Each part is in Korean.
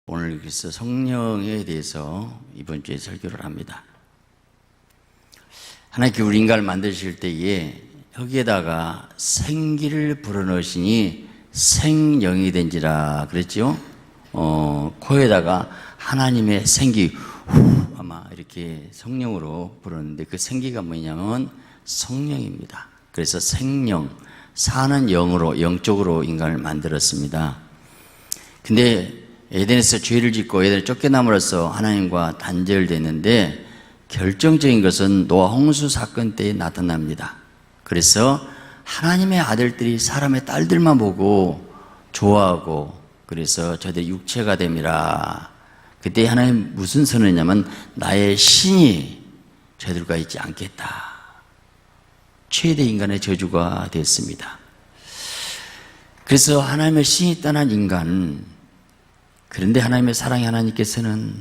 오늘 그래서 성령에 대해서 이번 주에 설교를 합니다. 하나님께 우리 인간을 만드실 때에 흙에다가 생기를 불어넣으시니 생령이 된지라 그랬죠. 코에다가 하나님의 생기 아마 이렇게 성령으로 불었는데 그 생기가 뭐냐면 성령입니다. 그래서 생령, 사는 영으로 영적으로 인간을 만들었습니다. 근데 에덴에서 죄를 짓고 에덴을 쫓겨남으로써 하나님과 단절됐는데 결정적인 것은 노아 홍수 사건 때에 나타납니다. 그래서 하나님의 아들들이 사람의 딸들만 보고 좋아하고 그래서 저들이 육체가 됨이라. 그때 하나님 무슨 선언이냐면 나의 신이 저들과 있지 않겠다. 최대 인간의 저주가 됐습니다. 그래서 하나님의 신이 떠난 인간, 그런데 하나님의 사랑의 하나님께서는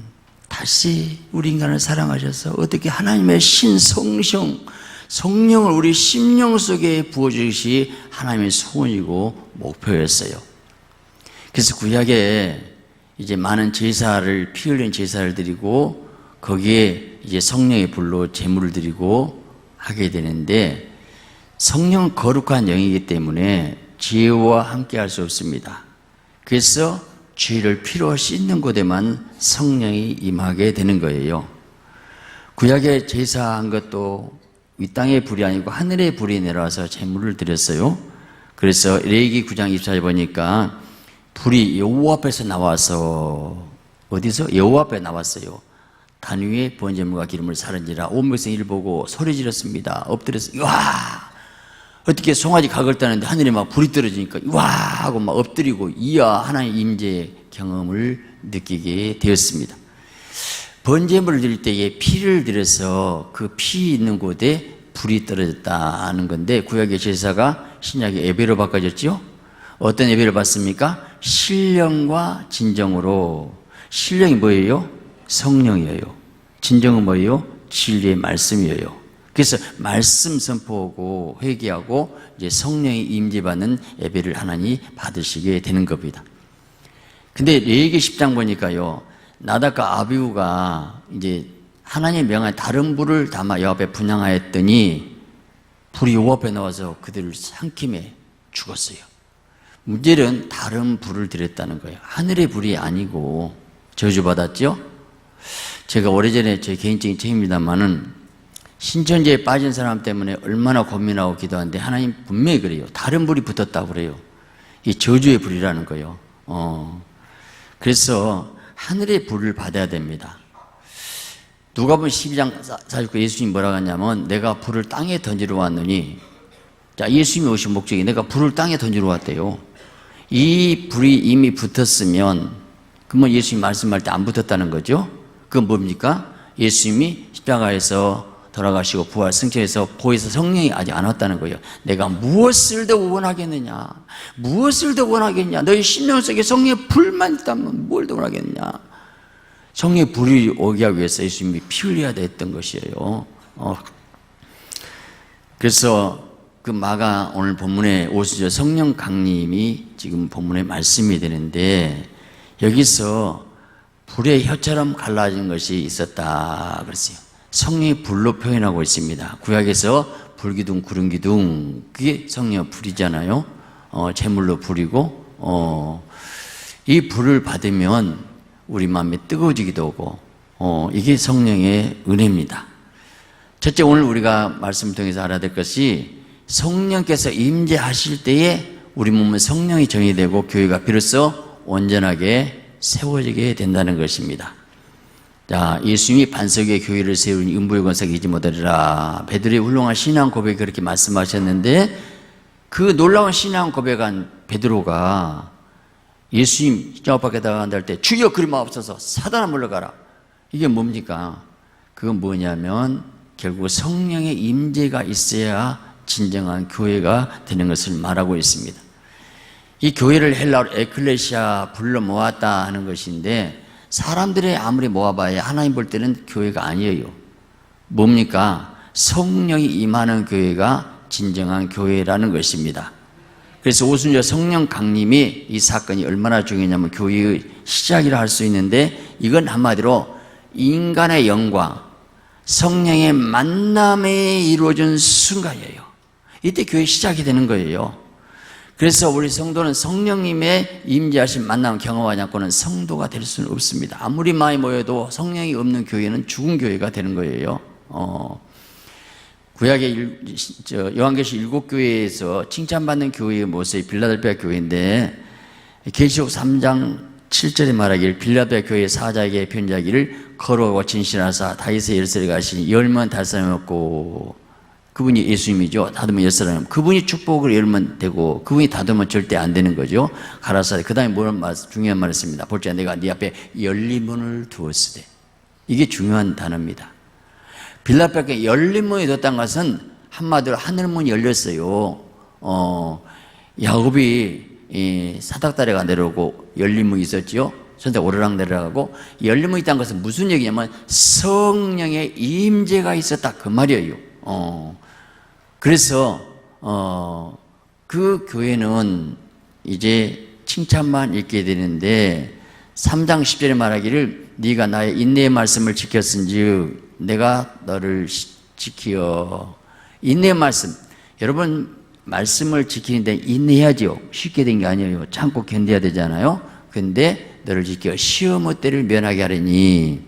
다시 우리 인간을 사랑하셔서 어떻게 하나님의 신 성령을 우리 심령 속에 부어주시 하나님의 소원이고 목표였어요. 그래서 구약에 이제 많은 제사를 피 흘린 제사를 드리고 거기에 이제 성령의 불로 제물을 드리고 하게 되는데 성령은 거룩한 영이기 때문에 죄와 함께 할 수 없습니다. 그래서 죄를 피로 씻는 곳에만 성령이 임하게 되는 거예요. 구약에 제사한 것도 이 땅의 불이 아니고 하늘의 불이 내려와서 제물을 드렸어요. 그래서 레위기 9장 24절 보니까 불이 여호와 앞에서 나와서 어디서? 여호와 앞에 나왔어요. 단 위에 번제물과 기름을 사른지라 온 백성이 이를 보고 소리 지렀습니다. 엎드려서 와! 어떻게 송아지 각을 따는데 하늘에 막 불이 떨어지니까 와 하고 막 엎드리고 이야 하나님의 임재의 경험을 느끼게 되었습니다. 번제물을 드릴 때에 피를 들여서 그 피 있는 곳에 불이 떨어졌다는 건데 구약의 제사가 신약의 예배로 바꿔졌죠. 어떤 예배를 받습니까? 신령과 진정으로. 신령이 뭐예요? 성령이에요. 진정은 뭐예요? 진리의 말씀이에요. 그래서 말씀 선포하고 회개하고 이제 성령이 임재받는 예배를 하나님 받으시게 되는 겁니다. 근데 레위기 10장 보니까요, 나답과 아비후가 이제 하나님의 명한 다른 불을 담아 여호와 앞에 분향하였더니 불이 여호와 앞에 나와서 그들을 삼킴에 죽었어요. 문제는 다른 불을 드렸다는 거예요. 하늘의 불이 아니고 저주받았죠. 제가 오래전에 제 개인적인 책임입니다만은 신천지에 빠진 사람 때문에 얼마나 고민하고 기도하는데 하나님 분명히 그래요. 다른 불이 붙었다고 그래요. 이 저주의 불이라는 거예요. 그래서 하늘의 불을 받아야 됩니다. 누가복음 12장 49 예수님이 뭐라고 하냐면 내가 불을 땅에 던지러 왔느니, 자, 예수님이 오신 목적이 내가 불을 땅에 던지러 왔대요. 이 불이 이미 붙었으면 그러면 예수님이 말씀할 때 안 붙었다는 거죠. 그건 뭡니까? 예수님이 십자가에서 돌아가시고 부활 승천해서 보혜사 성령이 아직 안 왔다는 거예요. 내가 무엇을 더 원하겠느냐? 무엇을 더 원하겠냐? 너희 심령 속에 성령의 불만 있다면 뭘 더 원하겠느냐? 성령의 불이 오게 하기 위해서 예수님이 피 흘려야 됐던 것이에요. 그래서 그 마가 오늘 본문에 오수저 성령 강림이 지금 본문의 말씀이 되는데 여기서 불의 혀처럼 갈라진 것이 있었다 그랬어요. 성령의 불로 표현하고 있습니다. 구약에서 불기둥, 구름기둥, 그게 성령의 불이잖아요. 제물로 불이고, 이 불을 받으면 우리 마음이 뜨거워지기도 하고, 이게 성령의 은혜입니다. 첫째, 오늘 우리가 말씀을 통해서 알아야 될 것이 성령께서 임재하실 때에 우리 몸은 성령이 정의되고 교회가 비로소 온전하게 세워지게 된다는 것입니다. 자, 예수님이 반석 위에 교회를 세우니 음부의 권세가 이기지 못하리라. 베드로의 훌륭한 신앙 고백이 그렇게 말씀하셨는데 그 놀라운 신앙 고백한 베드로가 예수님 십자가 밖에 나간다 할 때 주여 그리 마옵소서 사단아 물러가라. 이게 뭡니까? 그건 뭐냐면 결국 성령의 임재가 있어야 진정한 교회가 되는 것을 말하고 있습니다. 이 교회를 헬라어로 에클레시아 불러 모았다 하는 것인데 사람들이 아무리 모아봐야 하나님 볼 때는 교회가 아니에요. 뭡니까? 성령이 임하는 교회가 진정한 교회라는 것입니다. 그래서 오순절 성령 강림이 이 사건이 얼마나 중요하냐면 교회의 시작이라 할 수 있는데, 이건 한마디로 인간의 영과 성령의 만남에 이루어진 순간이에요. 이때 교회 시작이 되는 거예요. 그래서 우리 성도는 성령님의 임재하신 만남 경험하지 않고는 성도가 될 수는 없습니다. 아무리 많이 모여도 성령이 없는 교회는 죽은 교회가 되는 거예요. 구약의 요한계시 7교회에서 칭찬받는 교회의 모습이 빌라델피아 교회인데, 계시록 3장 7절에 말하기를 빌라델피아 교회 사자에게 편지하기를 거룩하고 진실하사 다윗의 열쇠를 가시니 열면 달사람이 없고, 그분이 예수님이죠. 닫으면 열사람. 그분이 축복을 열면 되고, 그분이 닫으면 절대 안 되는 거죠. 가라사대. 그 다음에 중요한 말을 했습니다. 볼지라 내가 네 앞에 열린 문을 두었으되. 이게 중요한 단어입니다. 빌라델피아에 열린 문이 뒀다는 것은 한마디로 하늘문이 열렸어요. 야곱이 사닥다리가 내려오고 열린 문이 있었죠. 선택 오르락 내려가고, 열린 문이 있다는 것은 무슨 얘기냐면 성령의 임재가 있었다, 그 말이에요. 그래서 그 교회는 이제 칭찬만 읽게 되는데, 3장 10절에 말하기를 네가 나의 인내의 말씀을 지켰은즉 내가 너를 지키어. 인내의 말씀, 여러분 말씀을 지키는데 인내해야죠. 쉽게 된 게 아니에요. 참고 견뎌야 되잖아요. 근데 너를 지켜 시험의 때를 면하게 하려니.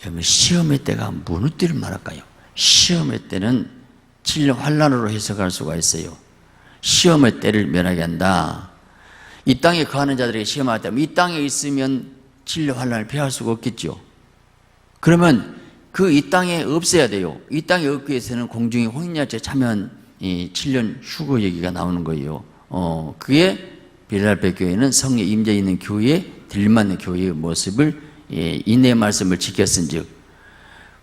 여러분 시험의 때가 무슨 때를 말할까요? 시험의 때는 진리 환난으로 해석할 수가 있어요. 시험의 때를 면하게 한다. 이 땅에 거하는 자들에게 시험할 때, 이 땅에 있으면 진리 환난을 피할 수가 없겠죠. 그러면 그 이 땅에 없어야 돼요. 이 땅에 없기 위해서는 공중에 혼인잔치에 참여한 7년 휴거 얘기가 나오는 거예요. 그게 빌라델피아 교회는 성령 임재 있는 교회에 들맞는 교회의 모습을, 인내의 말씀을 지켰은즉.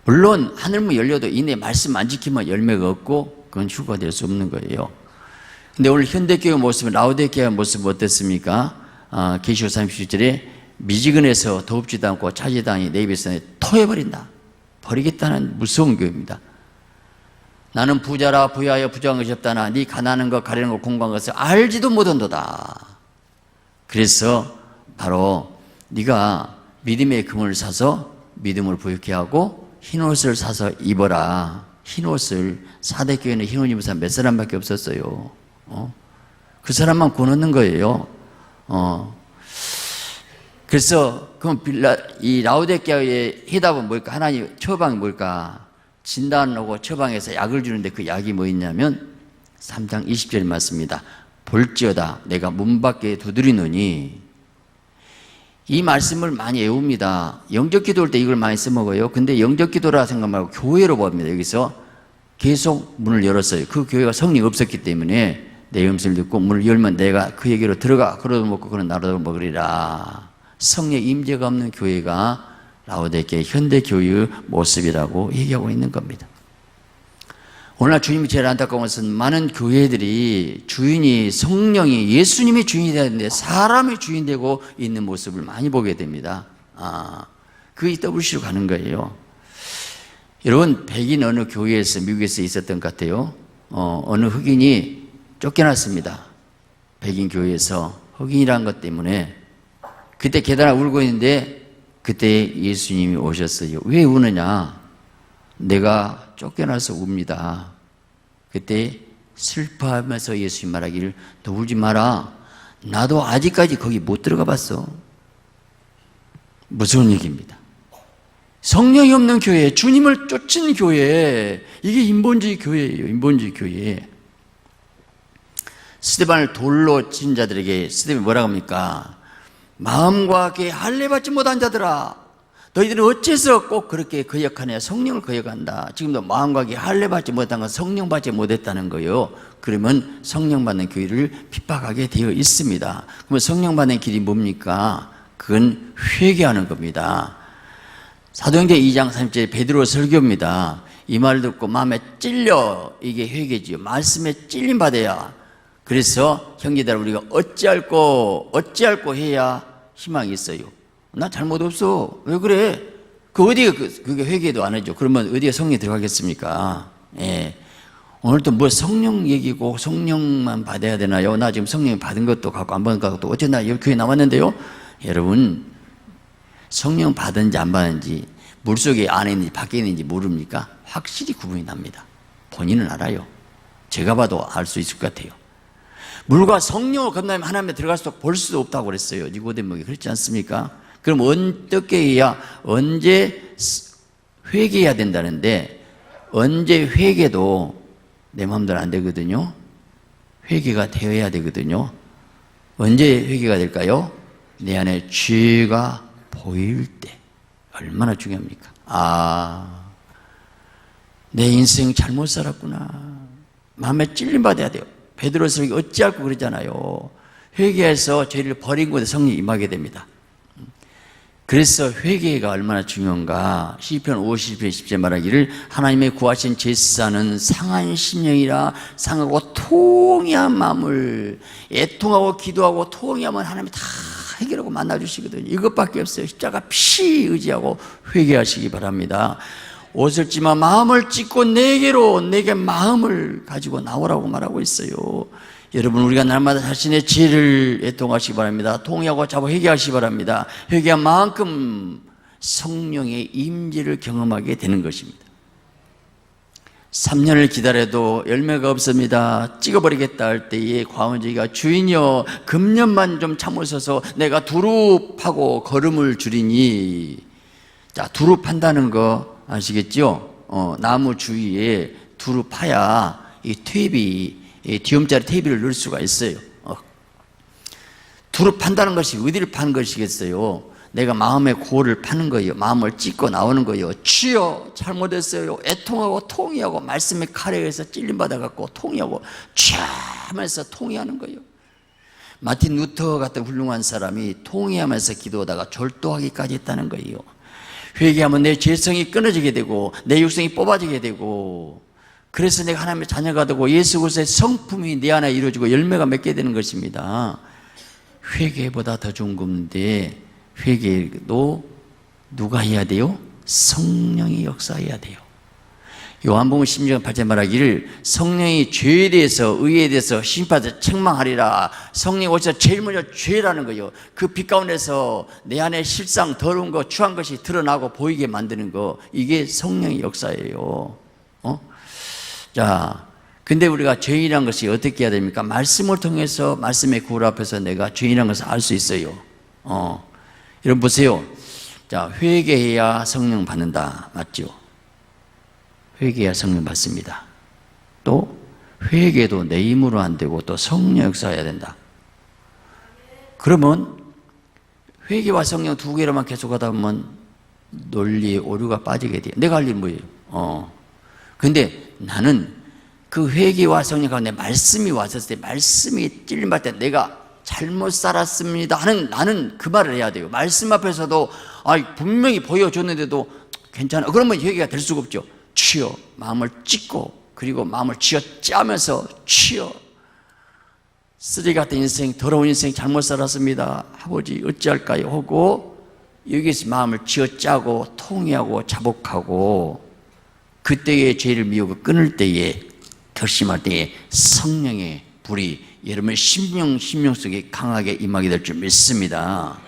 물론 하늘문 열려도 인내의 말씀 안 지키면 열매가 없고 그건 휴거가 될 수 없는 거예요. 근데 오늘 현대교회 모습은, 라오디게아 모습은 어땠습니까? 계시록 37절에 미지근해서 더웁지도 않고 차지도 않니 내 입에서 토해버린다. 버리겠다는 무서운 교회입니다. 나는 부자라 부여하여 부정한 것이 없다나 네 가난한 것 가리는 것 공부한 것을 알지도 못한도다. 그래서 바로 네가 믿음의 금을 사서 믿음을 부욕해 하고 흰옷을 사서 입어라. 흰옷을, 사대교회는 흰옷 입은 사람 몇 사람밖에 없었어요. 그 사람만 구원하는 거예요. 그래서 그럼 이 라오디게아의 해답은 뭘까? 하나님 처방이 뭘까? 진단을 하고 처방해서 약을 주는데 그 약이 뭐 있냐면 3장 20절에 맞습니다. 볼지어다 내가 문 밖에 두드리노니. 이 말씀을 많이 외웁니다. 영적 기도할 때 이걸 많이 써먹어요. 근데 영적 기도라 생각 말고 교회로 봅니다. 여기서 계속 문을 열었어요. 그 교회가 성령이 없었기 때문에 내 음성을 듣고 문을 열면 내가 그에게로 들어가 그러도 먹고 그는 나로도 먹으리라. 성령 임재가 없는 교회가 라오디게아 현대교회의 모습이라고 얘기하고 있는 겁니다. 오늘날 주님이 제일 안타까운 것은 많은 교회들이 주인이 성령이 예수님이 주인이 되는데 사람이 주인 되고 있는 모습을 많이 보게 됩니다. 그게 WC로 가는 거예요. 여러분 백인 어느 교회에서 미국에서 있었던 것 같아요. 어느 흑인이 쫓겨났습니다. 백인 교회에서 흑인이라는 것 때문에. 그때 계단에 울고 있는데 그때 예수님이 오셨어요. 왜 우느냐? 내가 쫓겨나서 웁니다. 그때 슬퍼하면서 예수님 말하기를 너 울지 마라. 나도 아직까지 거기 못 들어가 봤어. 무서운 얘기입니다. 성령이 없는 교회, 주님을 쫓은 교회, 이게 인본주의 교회예요. 인본주의 교회. 스데반을 돌로 친 자들에게 스데반이 뭐라고 합니까? 마음과 귀에 할례받지 못한 자들아, 너희들은 어째서 꼭 그렇게 거역하냐? 성령을 거역한다. 지금도 마음과 귀에 할례받지 못한 건 성령 받지 못했다는 거예요. 그러면 성령 받는 교회를 핍박하게 되어 있습니다. 그러면 성령 받는 길이 뭡니까? 그건 회개하는 겁니다. 사도행전 2장 30절에 베드로 설교입니다. 이 말을 듣고 마음에 찔려, 이게 회개지요. 말씀에 찔림 받아야. 그래서 형제들 우리가 어찌할꼬 해야 희망이 있어요. 나 잘못 없어. 왜 그래? 그 어디가 그게 회개도 안 하죠. 그러면 어디가 성령이 들어가겠습니까? 예. 오늘도 뭐 성령 얘기고 성령만 받아야 되나요? 나 지금 성령 받은 것도 갖고 안 받은 것도 어쨌나 여기 교회 나왔는데요. 여러분, 성령 받은지 안 받은지 물속에 안에 있는지 밖에 있는지 모릅니까? 확실히 구분이 납니다. 본인은 알아요. 제가 봐도 알 수 있을 것 같아요. 물과 성령을 건너면 하나님에 들어갈 수 볼 수도 없다고 그랬어요. 니고데모에게. 그렇지 않습니까? 그럼 어떻게 해야, 언제 회개해야 된다는데, 언제 회개도 내 마음대로 안 되거든요. 회개가 되어야 되거든요. 언제 회개가 될까요? 내 안에 죄가 보일 때. 얼마나 중요합니까? 내 인생 잘못 살았구나. 마음에 찔림받아야 돼요. 베드로서 어찌할꼬 그러잖아요. 회개해서 죄를 버린 곳에 성령이 임하게 됩니다. 그래서 회개가 얼마나 중요한가. 시편 50편 10절 말하기를 하나님의 구하신 제사는 상한 심령이라 상하고 통회한 마음을 애통하고 기도하고 통회하면 하나님이 다 해결하고 만나주시거든요. 이것밖에 없어요. 십자가 피 의지하고 회개하시기 바랍니다. 옷을 찢지만 마음을 찢고 내게 마음을 가지고 나오라고 말하고 있어요. 여러분, 우리가 날마다 자신의 죄를 애통하시기 바랍니다. 통회하고 잡아 회개하시기 바랍니다. 회개한 만큼 성령의 임재를 경험하게 되는 것입니다. 3년을 기다려도 열매가 없습니다. 찍어버리겠다 할 때에 과원지기가 주인이여 금년만 좀 참으셔서 내가 두릅하고 걸음을 줄이니. 자, 두릅한다는 거 아시겠죠? 나무 주위에 두루 파야 이 테이프, 디엄짜리 테이프를 넣을 수가 있어요. 두루 판다는 것이 어디를 파는 것이겠어요? 내가 마음의 고를 파는 거예요. 마음을 찢고 나오는 거예요. 주여 잘못했어요. 애통하고 통회하고 말씀의 칼에 의해서 찔림받아갖고 통회하고 하면서 통회하는 거예요. 마틴 루터 같은 훌륭한 사람이 통회하면서 기도하다가 절도하기까지 했다는 거예요. 회개하면 내 죄성이 끊어지게 되고 내 육성이 뽑아지게 되고, 그래서 내가 하나님의 자녀가 되고 예수 그리스도의 성품이 내 안에 이루어지고 열매가 맺게 되는 것입니다. 회개보다 더 좋은 건데, 회개도 누가 해야 돼요? 성령이 역사해야 돼요. 요한복음 16장 8절 말하기를 성령이 죄에 대해서 의에 대해서 심판해서 책망하리라. 성령이 오셔서 제일 먼저 죄라는 거예요. 그 빛 가운데서 내 안에 실상 더러운 거 추한 것이 드러나고 보이게 만드는 거, 이게 성령의 역사예요. 자, 근데 우리가 죄인이라는 것이 어떻게 해야 됩니까? 말씀을 통해서, 말씀의 구울 앞에서 내가 죄인이라는 것을 알 수 있어요. 여러분 보세요. 자, 회개해야 성령 받는다. 맞죠? 회개해야 성령 받습니다. 또 회개도 내 힘으로 안 되고 또 성령 역사해야 된다. 그러면 회개와 성령 두 개로만 계속하다 보면 논리의 오류가 빠지게 돼요. 내가 할 일은 뭐예요? 근데 나는 그 회개와 성령 가운데 말씀이 왔을 때, 말씀이 찔림받을 때 내가 잘못 살았습니다 하는, 나는 그 말을 해야 돼요. 말씀 앞에서도 분명히 보여줬는데도 괜찮아. 그러면 회개가 될 수가 없죠. 치여 마음을 찢고, 그리고 마음을 쥐어 짜면서 치여, 쓰레기 같은 인생, 더러운 인생 잘못 살았습니다. 아버지 어찌할까요? 하고 여기서 마음을 쥐어 짜고 통회하고 자복하고, 그때의 죄를 미우고 끊을 때에, 결심할 때에 성령의 불이 여러분의 심령 속에 강하게 임하게 될 줄 믿습니다.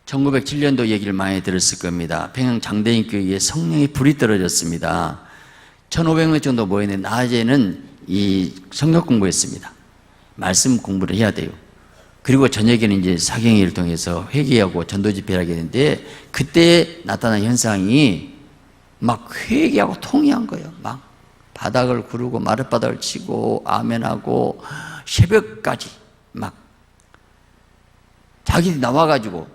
1907년도 얘기를 많이 들었을 겁니다. 평양 장대인 교회에 성령의 불이 떨어졌습니다. 1500명 정도 모였는데 낮에는 이 성경 공부했습니다. 말씀 공부를 해야 돼요. 그리고 저녁에는 이제 사경회를 통해서 회개하고 전도 집회를 하게 되는데, 그때 나타난 현상이 막 회개하고 통회한 거예요. 막 바닥을 구르고 마룻바닥을 치고 아멘하고 새벽까지 막 자기들이 나와가지고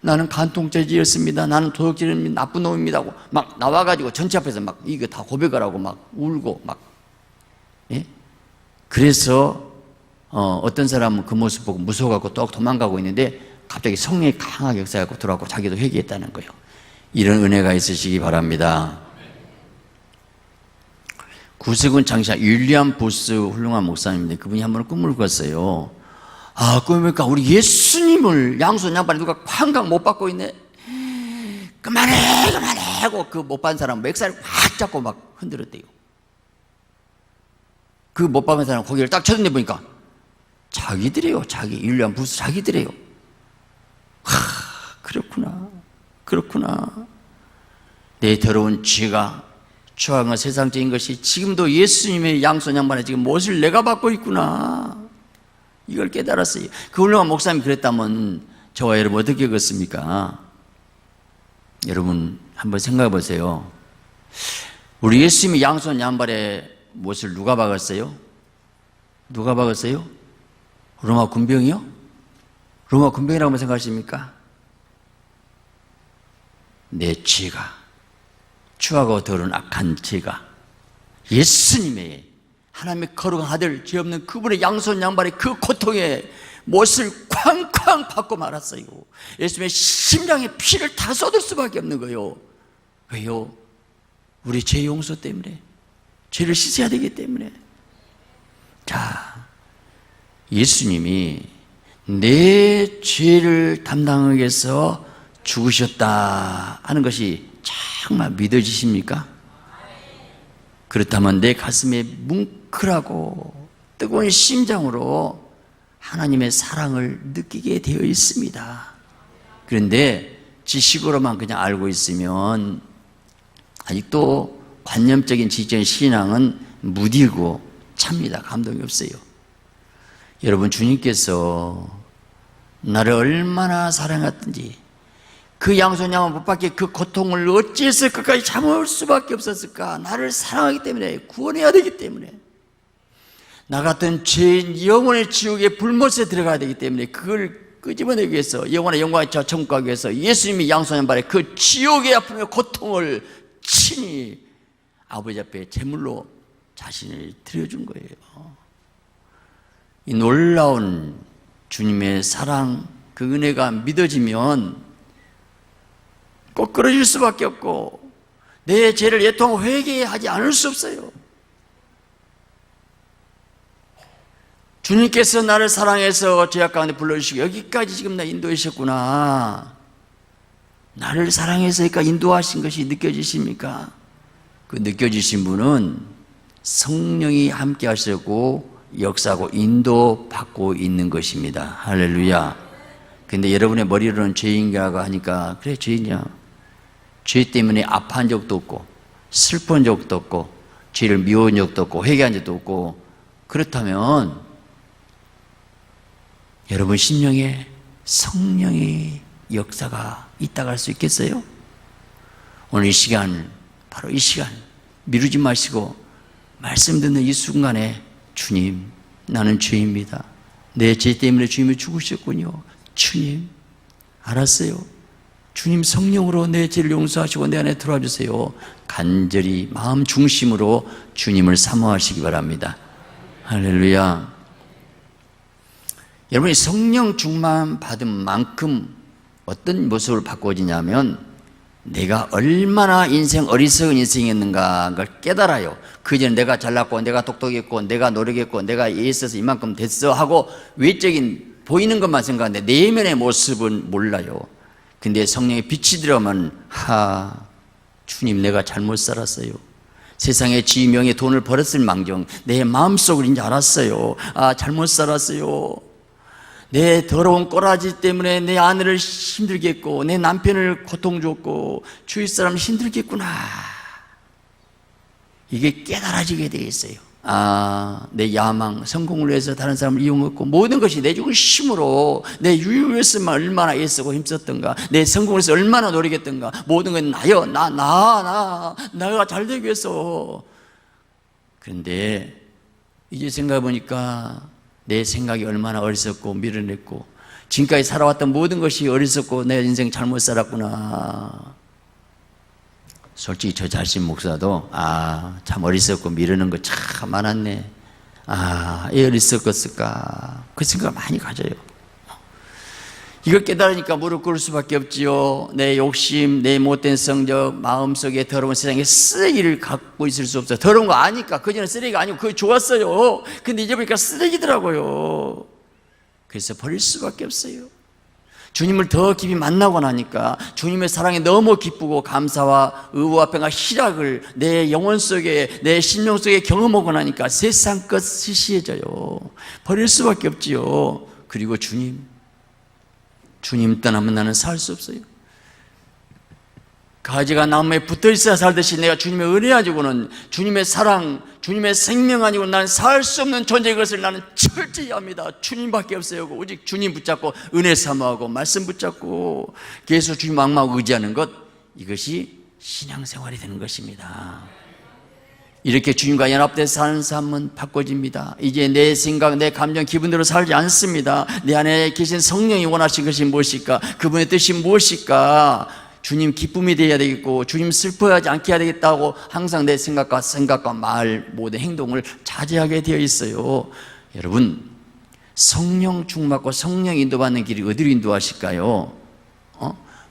나는 간통죄지였습니다. 나는 도둑질은 나쁜 놈입니다 하고 막 나와가지고 전체 앞에서 막 이거 다 고백을 하고 막 울고 막. 예? 그래서 어떤 사람은 그 모습 보고 무서워갖고 또 도망가고 있는데 갑자기 성령이 강하게 역사하고 들어왔고 자기도 회개했다는 거예요. 이런 은혜가 있으시기 바랍니다. 구세군 장시아 윌리엄 보스 훌륭한 목사님인데, 그분이 한 번 꿈을 꿨어요. 꿈이니까 우리 예수님을 양손 양발에 누가 쾅강 못 받고 있네. 그만해 하고 그 못 받은 사람 맥살을 확 잡고 막 흔들었대요. 그 못 박은 사람 고개를 딱 쳐다내 보니까 자기들이에요. 자기 인류한 부수 자기들이에요. 그렇구나. 그렇구나. 내 더러운 죄가 추악한 건 세상적인 것이 지금도 예수님의 양손 양반에 지금 못을 내가 받고 있구나. 이걸 깨달았어요. 그 훌륭한 목사님이 그랬다면 저와 여러분 어떻게 겠습니까? 여러분 한번 생각해 보세요. 우리 예수님이 양손 양발에 못을 누가 박았어요? 누가 박았어요? 로마 군병이요? 로마 군병이라고 생각하십니까? 내 죄가, 추하고 더러운 악한 죄가 예수님의 하나님의 거룩한 아들, 죄 없는 그분의 양손 양발의 그 고통에 못을 쾅쾅 받고 말았어요. 예수님의 심장에 피를 다 쏟을 수밖에 없는 거예요. 왜요? 우리 죄 용서 때문에, 죄를 씻어야 되기 때문에. 자, 예수님이 내 죄를 담당하기 위해서 죽으셨다 하는 것이 정말 믿어지십니까? 그렇다면 내 가슴에 뭉클하고 뜨거운 심장으로 하나님의 사랑을 느끼게 되어 있습니다. 그런데 지식으로만 그냥 알고 있으면 아직도 관념적인 지적인 신앙은 무디고 찹니다. 감동이 없어요. 여러분, 주님께서 나를 얼마나 사랑했든지 그 양손 양을 못 받게 그 고통을 어찌해서 끝까지 참을 수밖에 없었을까? 나를 사랑하기 때문에, 구원해야 되기 때문에, 나 같은 죄인 영혼의 지옥의 불못에 들어가야 되기 때문에 그걸 끄집어내기 위해서, 영혼의 영광에 저 천국 가기 위해서 예수님이 양손 양발에 그 지옥의 아픔의 고통을 친히 아버지 앞에 제물로 자신을 드려준 거예요. 이 놀라운 주님의 사랑, 그 은혜가 믿어지면 꼭 끌어질 수밖에 없고 내 죄를 애통하고 회개하지 않을 수 없어요. 주님께서 나를 사랑해서 죄악 가운데 불러주시고 여기까지 지금 나 인도해 주셨구나. 나를 사랑해서니까 인도하신 것이 느껴지십니까? 그 느껴지신 분은 성령이 함께 하시고 역사하고 인도받고 있는 것입니다. 할렐루야. 근데 여러분의 머리로는 죄인이라고 하니까 그래, 죄인이야. 죄 때문에 아파한 적도 없고 슬픈 적도 없고 죄를 미워한 적도 없고 회개한 적도 없고, 그렇다면 여러분 심령에 성령의 역사가 있다고 할 수 있겠어요? 오늘 이 시간, 바로 이 시간 미루지 마시고 말씀 듣는 이 순간에 주님, 나는 죄입니다. 내 죄 때문에 주님이 죽으셨군요. 주님, 알았어요. 주님 성령으로 내 죄를 용서하시고 내 안에 들어와 주세요. 간절히 마음 중심으로 주님을 사모하시기 바랍니다. 할렐루야. 여러분이 성령 충만 받은 만큼 어떤 모습으로 바꿔지냐면 내가 얼마나 어리석은 인생이었는가 그걸 깨달아요. 그전에 내가 잘났고 내가 똑똑했고 내가 노력했고 내가 예 있어서 이만큼 됐어 하고 외적인 보이는 것만 생각하는데 내면의 모습은 몰라요. 근데 성령의 빛이 들어오면 주님, 내가 잘못 살았어요. 세상에 지 명예 돈을 벌었을 망정 내 마음속을 이제 알았어요. 잘못 살았어요. 내 더러운 꼬라지 때문에 내 아내를 힘들게 했고 내 남편을 고통 줬고 주위 사람을 힘들게 했구나. 이게 깨달아지게 되어 있어요. 내 야망, 성공을 위해서 다른 사람을 이용했고 모든 것이 내 중심으로 내 유익을 위해서만 얼마나 애쓰고 힘썼던가, 내 성공을 위해서 얼마나 노력했던가, 모든 건 나요. 내가 잘 되기 위해서. 그런데 이제 생각해보니까 내 생각이 얼마나 어리석고 미련했고 지금까지 살아왔던 모든 것이 어리석고 내 인생 잘못 살았구나. 솔직히 저 자신 목사도 참 어리석고 미루는 거 참 많았네. 애 어리석었을까, 그 생각을 많이 가져요. 이걸 깨달으니까 무릎 꿇을 수밖에 없지요. 내 욕심, 내 못된 성적, 마음속에 더러운 세상에 쓰레기를 갖고 있을 수 없어요. 더러운 거 아니까. 그전에 쓰레기가 아니고 그게 좋았어요. 근데 이제 보니까 쓰레기더라고요. 그래서 버릴 수밖에 없어요. 주님을 더 깊이 만나고 나니까 주님의 사랑에 너무 기쁘고 감사와 의와 평화 희락을 내 영혼 속에, 내 심령 속에 경험하고 나니까 세상 것 시시해져요. 버릴 수밖에 없지요. 그리고 주님 떠나면 나는 살 수 없어요. 가지가 나무에 붙어 있어야 살듯이 내가 주님의 은혜 가지고는, 주님의 사랑, 주님의 생명 가지고는 나는 살 수 없는 존재인 것을 나는 철저히 압니다. 주님밖에 없어요. 오직 주님 붙잡고 은혜 사모하고 말씀 붙잡고 계속 주님 막막 의지하는 것, 이것이 신앙생활이 되는 것입니다. 이렇게 주님과 연합돼서 사는 삶은 바꿔집니다. 이제 내 생각, 내 감정, 기분대로 살지 않습니다. 내 안에 계신 성령이 원하신 것이 무엇일까? 그분의 뜻이 무엇일까? 주님 기쁨이 되어야 되겠고 주님 슬퍼하지 않게 해야 되겠다고 항상 내 생각과 말, 모든 행동을 자제하게 되어 있어요. 여러분, 성령 충만받고 성령 인도받는 길이 어디로 인도하실까요?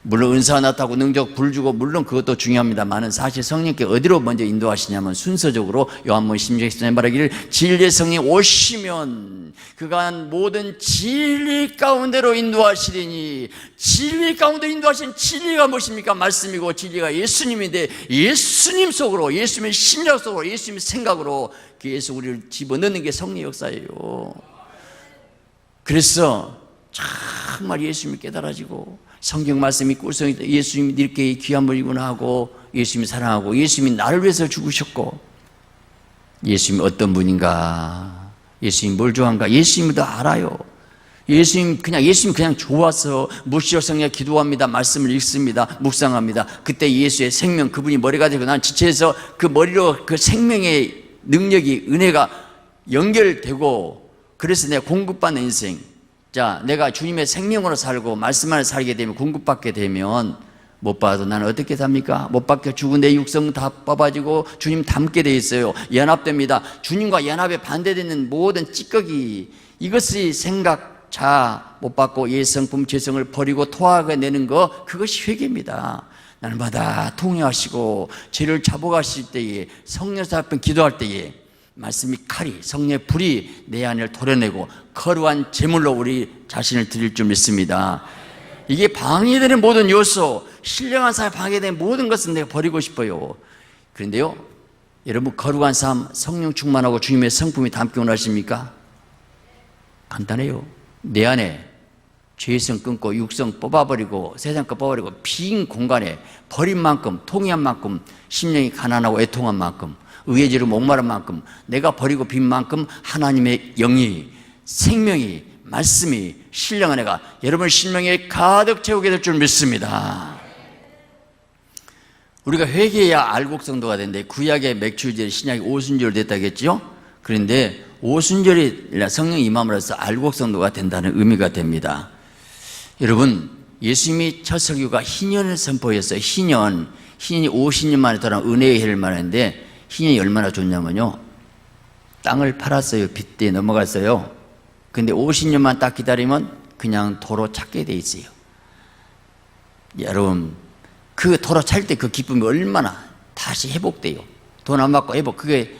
물론 은사가 나타나고 능력 불주고 물론 그것도 중요합니다만 사실 성령께 어디로 먼저 인도하시냐면 순서적으로 요한복음 16장에 말하기를 진리의 성령이 오시면 그간 모든 진리 가운데로 인도하시리니, 진리 가운데 인도하신 진리가 무엇입니까? 말씀이고 진리가 예수님인데 예수님 속으로, 예수님의 심령 속으로, 예수님의 생각으로 계속 우리를 집어넣는 게 성령 역사예요. 그래서 정말 예수님이 깨달아지고 성경 말씀이 꿀성이 예수님이 이렇게 귀한 분이구나 하고 예수님이 사랑하고 예수님이 나를 위해서 죽으셨고 예수님이 어떤 분인가, 예수님이 뭘 좋아한가 예수님이 더 알아요. 예수님 그냥 좋아서 무시로 성령 기도합니다. 말씀을 읽습니다. 묵상합니다. 그때 예수의 생명, 그분이 머리가 되고 난 지체해서 그 머리로 그 생명의 능력이, 은혜가 연결되고 그래서 내가 공급받는 인생. 자, 내가 주님의 생명으로 살고 말씀 안에 살게 되면, 공급받게 되면 못 봐도 나는 어떻게 삽니까? 못 받게 죽은 내 육성 다 뽑아지고 주님 닮게 돼 있어요. 연합됩니다. 주님과 연합에 반대되는 모든 찌꺼기, 이것이 생각, 자, 못 받고 예성품 죄성을 버리고 토하게 내는 거, 그것이 회개입니다. 날마다 통회하시고 죄를 잡아가실 때에, 성령사 앞에 기도할 때에 말씀이 칼이, 성령의 불이 내 안을 도려내고 거룩한 제물로 우리 자신을 드릴 줄 믿습니다. 이게 방해되는 모든 요소, 신령한 삶에 방해되는 모든 것은 내가 버리고 싶어요. 그런데요, 여러분 거룩한 삶, 성령 충만하고 주님의 성품이 담기 원하십니까? 간단해요. 내 안에 죄성 끊고 육성 뽑아버리고 세상 거 뽑아버리고 빈 공간에 버린 만큼, 통회한 만큼, 심령이 가난하고 애통한 만큼, 의해지로 목마른 만큼, 내가 버리고 빈 만큼 하나님의 영이, 생명이, 말씀이, 신령한 애가 여러분 심령에 가득 채우게 될 줄 믿습니다. 우리가 회개해야 알곡성도가 되는데 구약의 맥주절, 신약의 오순절 됐다겠죠? 그런데 오순절이 성령 임함으로써 알곡성도가 된다는 의미가 됩니다. 여러분, 예수님이 첫 설교가 희년을 선포했어요. 희년이 50년 만에 돌아온 은혜의 해를 말하는데, 희년이 얼마나 좋냐면요, 땅을 팔았어요. 빚대에 넘어갔어요. 근데 50년만 딱 기다리면 그냥 도로 찾게 돼 있어요. 여러분, 그 도로 찾을 때 그 기쁨이 얼마나 다시 회복돼요. 돈 안 받고 회복, 그게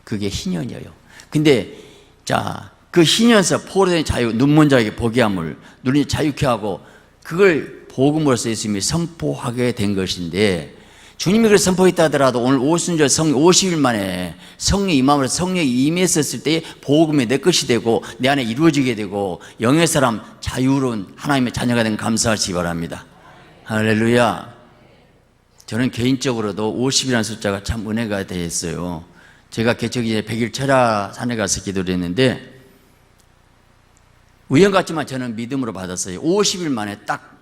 희년이에요. 근데 자, 그 희년에서 포로된 자유, 눈먼 자에게 복의 함을, 눈이 자유케 하고, 그걸 복음으로써 예수님이 선포하게 된 것인데, 주님이 그걸 선포했다 하더라도 오늘 오순절 50일 만에 성령 임함으로 성령이 임했었을 때 복음이 내 것이 되고 내 안에 이루어지게 되고 영의 사람, 자유로운 하나님의 자녀가 된 감사하시기 바랍니다. 할렐루야. 저는 개인적으로도 50이라는 숫자가 참 은혜가 되었어요. 제가 개척이 이제 100일 철야 산에 가서 기도를 했는데 우연 같지만 저는 믿음으로 받았어요. 50일 만에 딱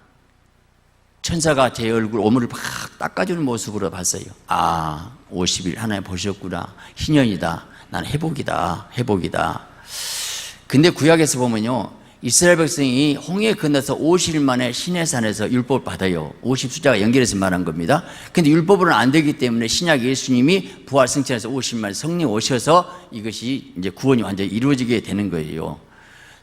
천사가 제 얼굴, 오물을 막 닦아주는 모습으로 봤어요. 아, 50일 하나님 보셨구나. 희년이다. 난 회복이다. 근데 구약에서 보면요, 이스라엘 백성이 홍해 건너서 50일 만에 시내산에서 율법을 받아요. 50 숫자가 연결해서 말한 겁니다. 근데 율법으로는 안 되기 때문에 신약 예수님이 부활 승천해서 50일 만에 성령 오셔서 이것이 이제 구원이 완전히 이루어지게 되는 거예요.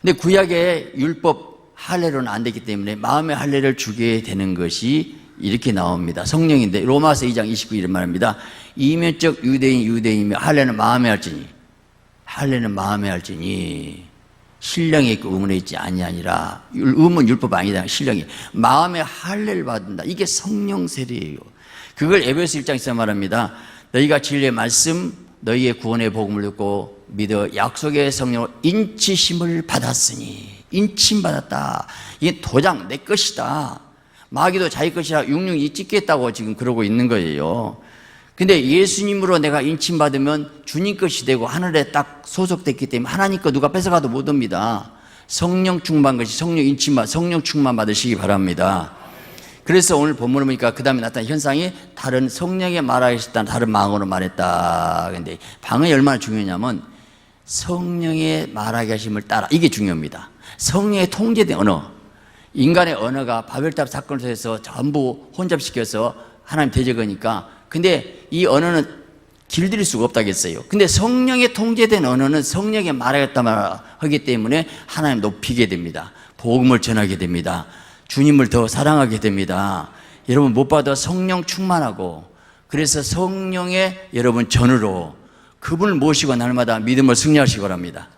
근데 구약의 율법 할례로는 안 되기 때문에 마음의 할례를 주게 되는 것이 이렇게 나옵니다. 성령인데 로마서 2장 29절에 말합니다. 이면적 유대인이며 할례는 마음에 할지니 신령의 그 의문에 있지 아니하니라. 의문 율법 아니다. 신령이 마음의 할례를 받는다. 이게 성령 세례예요. 그걸 에베소 1장에서 말합니다. 너희가 진리의 말씀 너희의 구원의 복음을 듣고 믿어 약속의 성령으로 인치심을 받았으니. 인침받았다. 이게 도장 내 것이다. 마귀도 자기 것이라 육육이 찍겠다고 지금 그러고 있는 거예요. 근데 예수님으로 내가 인침받으면 주님 것이 되고 하늘에 딱 소속됐기 때문에 하나님 거 누가 뺏어가도 못 옵니다. 성령 충만 것이 성령 인침받, 성령 충만 받으시기 바랍니다. 그래서 오늘 본문을 보니까 그 다음에 나타난 현상이 다른 성령의 말하셨다 다른 방언으로 말했다. 근데 방언이 얼마나 중요하냐면 성령의 말하게 하심을 따라, 이게 중요합니다. 성령의 통제된 언어, 인간의 언어가 바벨탑 사건을 통해서 전부 혼잡시켜서 하나님 대적하니까, 근데 이 언어는 길들일 수가 없다겠어요. 근데 성령의 통제된 언어는 성령의 말하겠다 하기 때문에 하나님 높이게 됩니다. 복음을 전하게 됩니다. 주님을 더 사랑하게 됩니다. 여러분 무엇보다 성령 충만하고, 그래서 성령의 여러분 전으로 그분을 모시고 날마다 믿음을 승리하시기 바랍니다.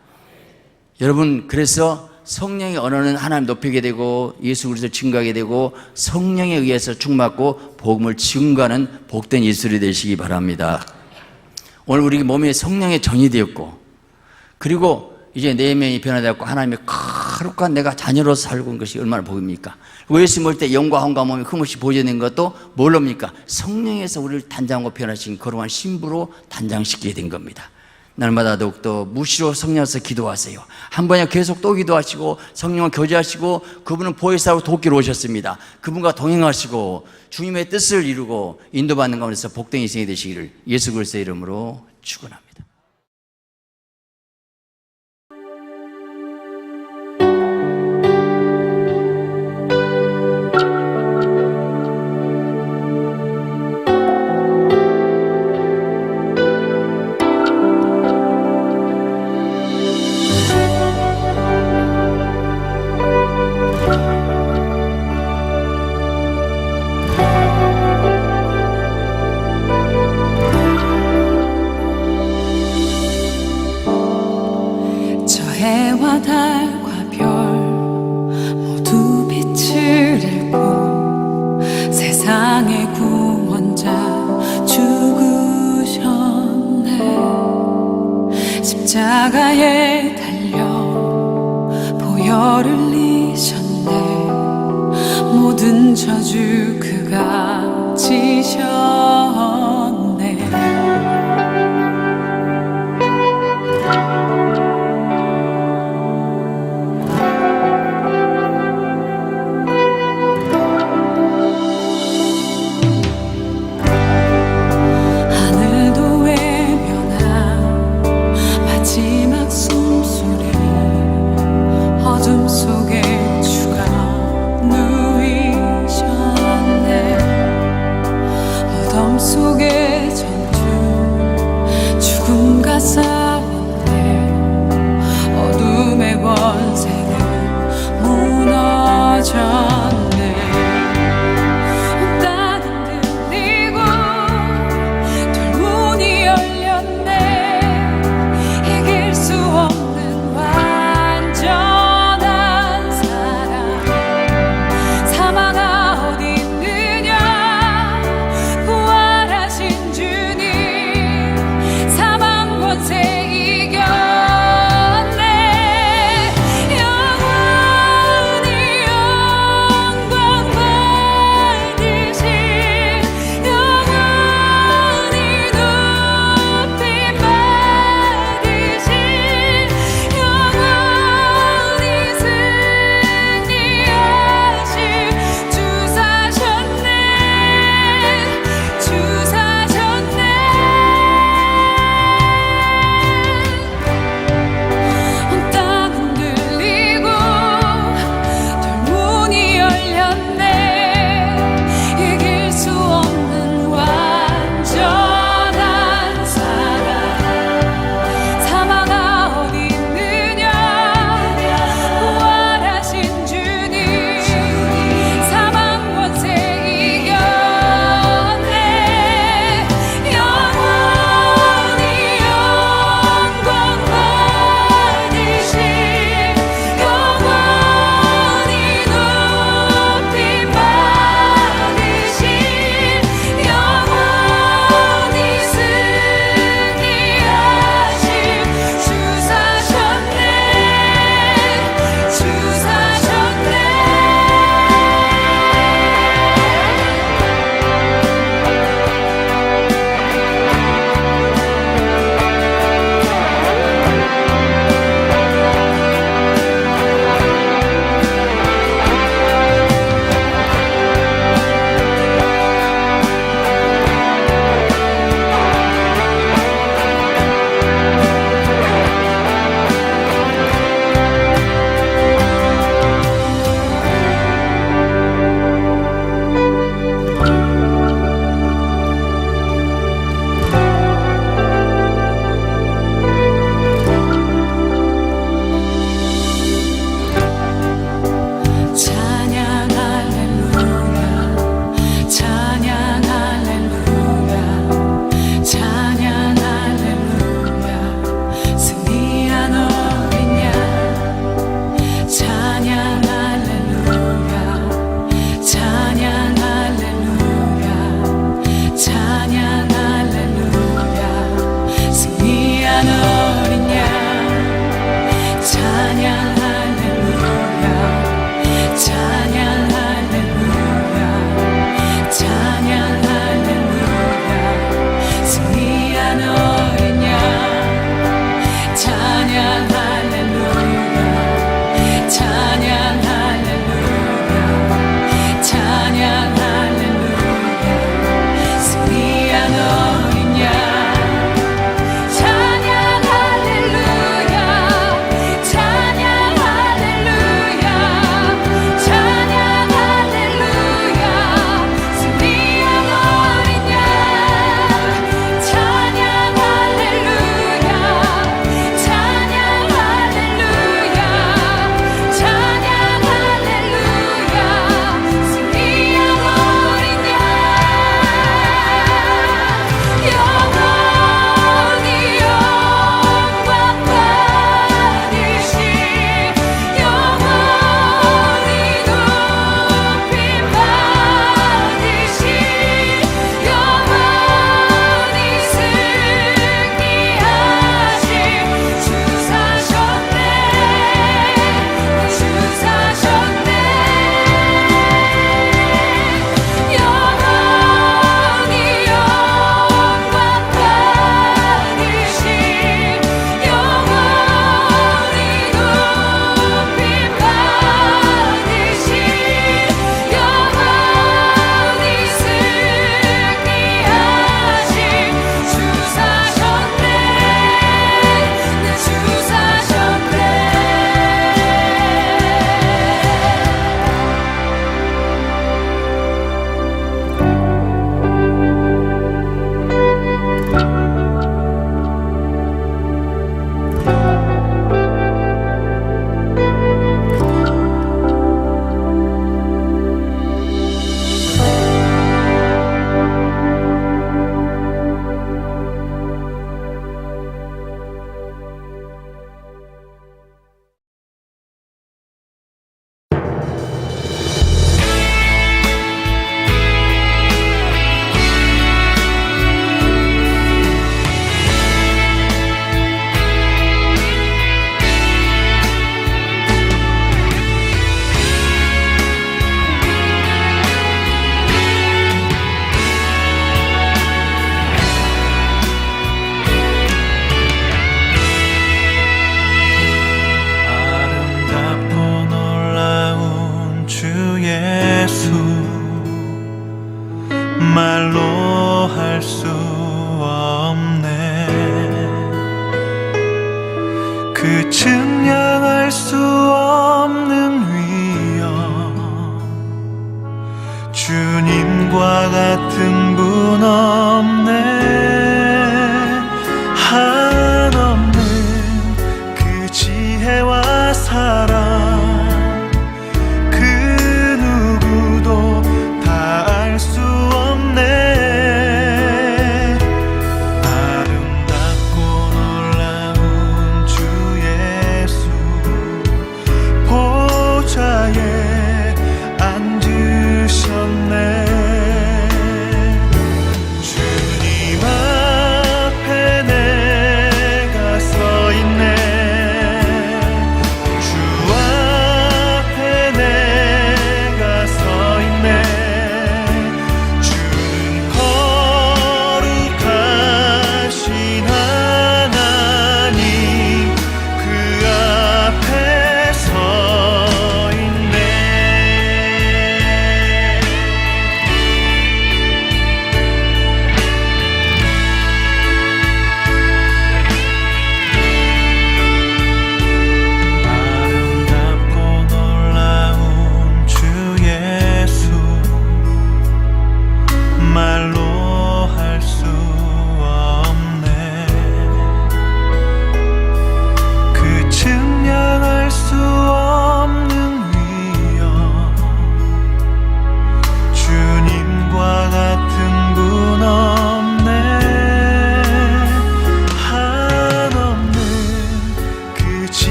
여러분 그래서 성령의 언어는 하나님 높이게 되고 예수 그리스도를 증거하게 되고 성령에 의해서 충만받고 복음을 증거하는 복된 예술이 되시기 바랍니다. 오늘 우리 몸에 성령의 전이 되었고, 그리고 이제 내면이 변화되었고 하나님의 거룩한 내가 자녀로 살고 있는 것이 얼마나 복입니까? 예수님 올 때 영과 혼과 몸이 흠없이 보존된 것도 뭘로입니까? 성령에서 우리를 단장하고 변화시킨 거룩한 신부로 단장시키게 된 겁니다. 날마다 더욱더 무시로 성령에서 기도하세요. 한 번에 계속 또 기도하시고 성령을 교제하시고, 그분은 보혜사로 돕기로 오셨습니다. 그분과 동행하시고 주님의 뜻을 이루고 인도받는 가운데서 복된 인생이 되시기를 예수 그리스도의 이름으로 축원합니다. 해와 달과 별 모두 빛을 잃고 세상의 구원자 죽으셨네. 십자가에 달려 보혈을 흘리셨네. 모든 저주 그가 지셨네. 어둠의 권세는 무너졌네. 땅은 들리고 돌문이 열렸네. 이길 수 없는 완전한 사랑. 사망아 어디 있느냐. 부활하신 주님. 사망 권세 이겼네. 영원히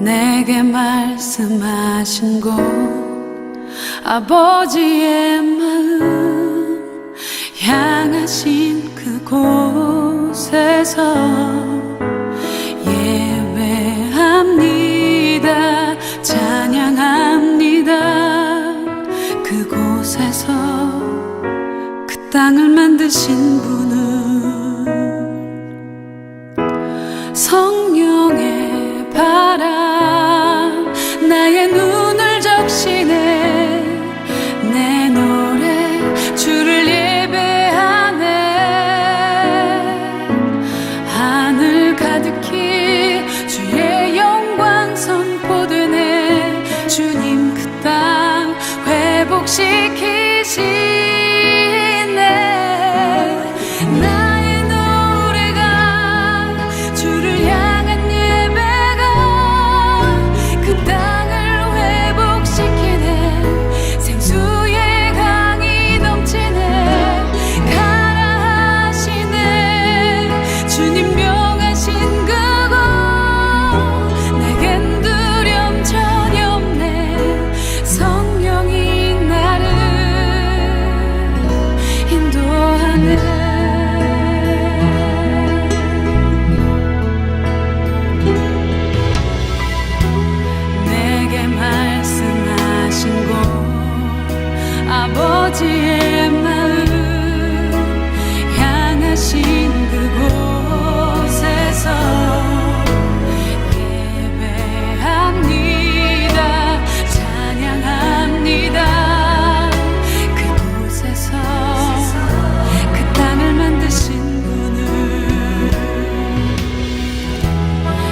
내게 말씀하신 곳 아버지의 마음 향하신 그곳에서 예배합니다 찬양합니다 그곳에서 그 땅을 만드신 분은 성령의 바람 나의 눈을 적시네 내 노래 주를 예배하네 하늘 가득히 주의 영광 선포되네 주님 그 땅 회복시키시네 나의 노래가 주를 향한 예배가 그 땅을 회복시키네 생수의 강이 넘치네 가라 하시네 주님 명하신 그곳 내겐 두려움 전혀 없네 성령이 나를 인도하네 내게 말씀하신 곳 아버지의 마음 향하신 그곳에서 예배합니다 찬양합니다 그곳에서 그 땅을 만드신 분은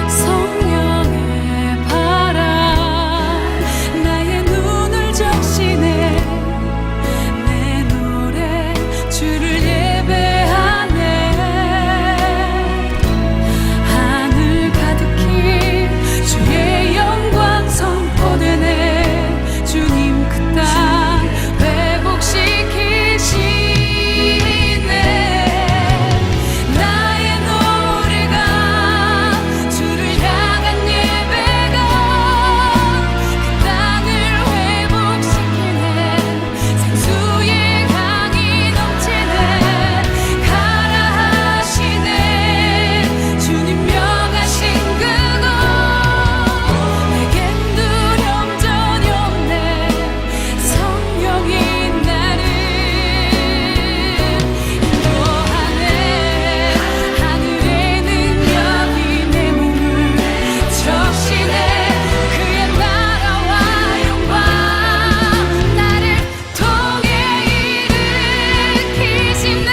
성령의 바람 나의 눈을 적시네 내 노래 주를 예배하네 하늘 가득히 주의 영광 선포되네 주님 그 땅 회복시키시네 나의 노래가 주를 향한 예배가 그 땅을 회복시키네 생수의 강이 넘치네 가라 하시네 주님 명하신 그곳 내겐 두려움 전혀 없네 성령이 나를 인도하네 하늘의 능력이 내 몸을 적시네 그의 나라와 영광 나를 통해 일으키시네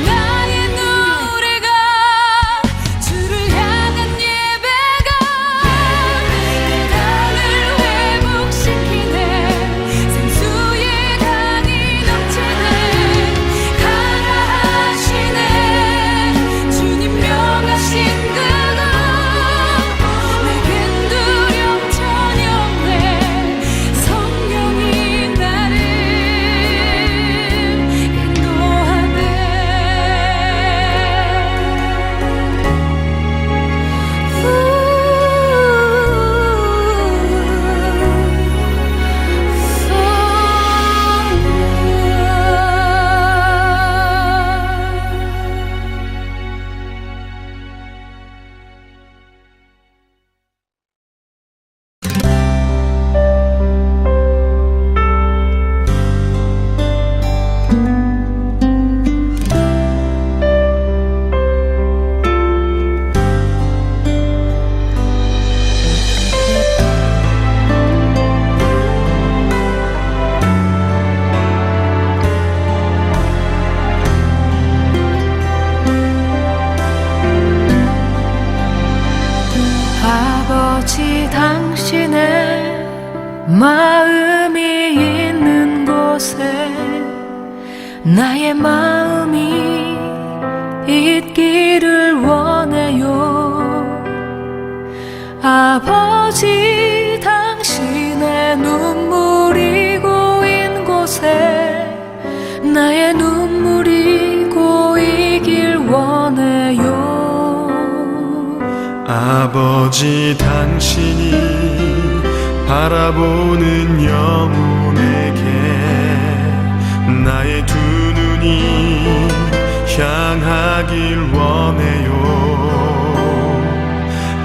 나의 노래가 주를 향한 예배가 그 땅을 회복시키네 생수의 강이 넘치네 가라 하시네 주님 명하신 그곳 내겐 두려움 전혀 없네 성령이 나를 아버지 당신의 마음이 있는 곳에 나의 마음이 있기를 원해요 아버지 당신의 눈물이 고인 곳에 나의 눈물이 고이길 원해요 아버지 당신이 바라보는 영혼에게 나의 두 눈이 향하길 원해요.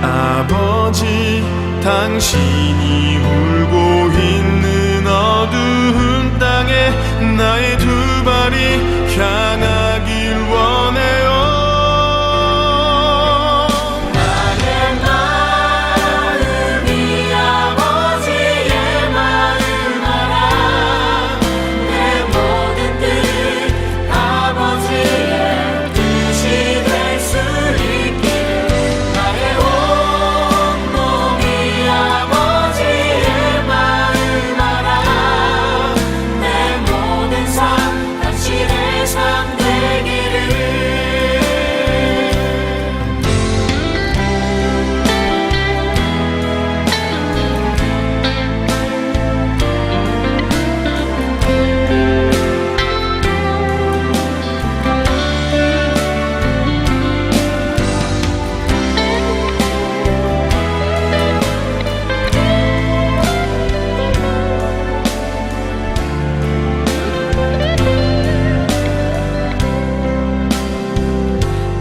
아버지 당신이 울고 있는 어두운 땅에 나의 두 발이 향하길 원해요.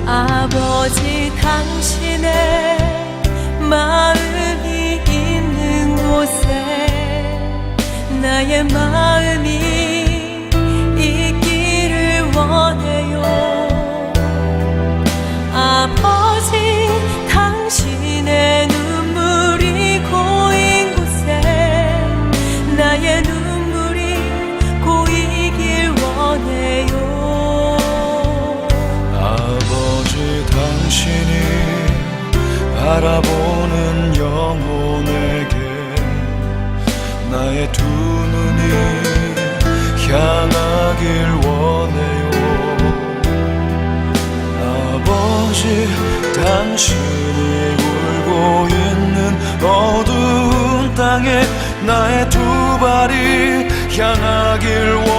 아버지 당신의 마음이 있는 곳에 나의 마음이 있기를 원해요. 아버지 당신의 눈물이 고인 곳에 나의 눈물이 고이길 원해요. 아버지 당신이 바라보는 영혼에게 나의 두 눈이 향하길 원해요. 아버지 당신이 울고 있는 어두운 땅에 나의 두 발이 향하길 원해요.